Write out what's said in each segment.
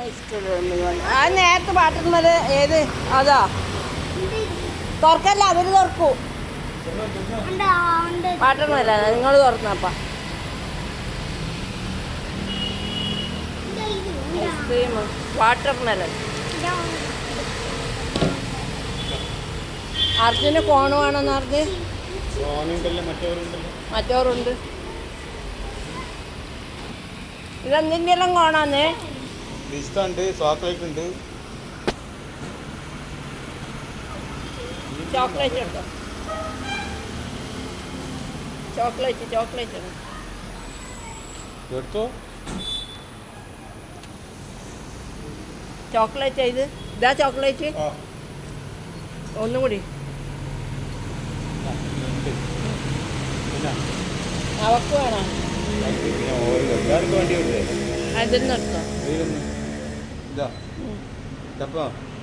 ആ നേരത്തെ പാട്ടുന്നത് ഏത് അതാ തുറക്കല്ല അവര് തുറക്കൂ പാട്ടുന്നല്ല നിങ്ങൾ തുറന്നപ്പ ഐസ്ക്രീം വാട്ടർ മെലൺ അർജുന് കോണ് വേണമെന്ന് പറഞ്ഞ് മറ്റോറുണ്ട് ഇതെന്തിൻ്റെ എല്ലാം കോണാന്നേ ചോക്ലേറ്റ് ഉണ്ട് ചോക്ലേറ്റ് എടുത്തോ ചോക്ലേറ്റ് ഇത് ഇതാ ചോക്ലേറ്റ് ഒന്നും കൂടി അവക്ക് വേണം അതെന്നെടുത്തോ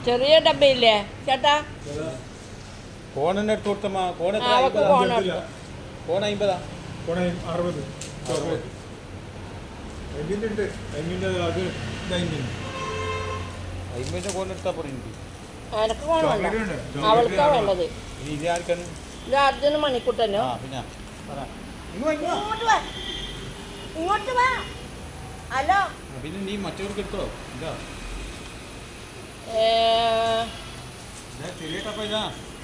ചെറിയ ഡബയില്ലേ ചേട്ടാ കോണെന്നെ എടുത്ത് കൊടുത്തമ്മ കോൺ കോൺ 50 കോൺ 60 50 കോൺ എടുത്താൽ പോരെ എനിക്ക് കോൺ വേണ്ട അവൾക്കാ വേണ്ടത് ഇത് ആർക്കാണ് ഇത് അർജുന് മണിക്കുട്ടനോ പിന്നെ ഇങ്ങോട്ട് വാ ഹലോ പിന്നെ നീ മറ്റവർക്ക് എടുത്തോ ഇതാ ചെറിയ ടപ്പ ഇതാ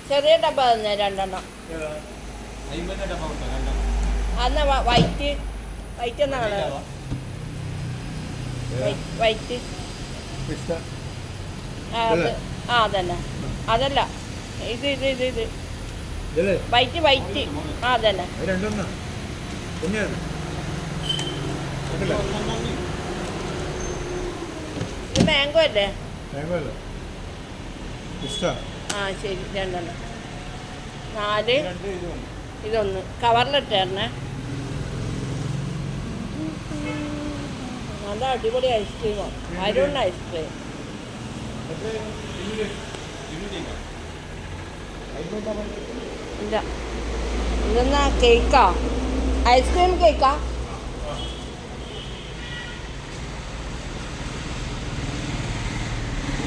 ചെറിയ ഡബ്ബ തന്നെ രണ്ടെണ്ണം 50 ഡപ്പ കൊടുത്തോ രണ്ടെണ്ണം അന്ന് വൈറ്റ് എന്നാ കളർ വൈറ്റ് അതന്നെ അതല്ല ഇത് വൈറ്റ് അതന്നെ ഇത് മാംഗോ അല്ലേ ആ ശരി രണ്ടെണ്ണം 4 ഇതൊന്ന് കവറിലിട്ടേരണേ നല്ല അടിപൊളി ഐസ്ക്രീമാണ് അരുൺ ഐസ്ക്രീം ഇല്ല ഇതെന്നാ കേക്കാ ഐസ്ക്രീം കേക്കാ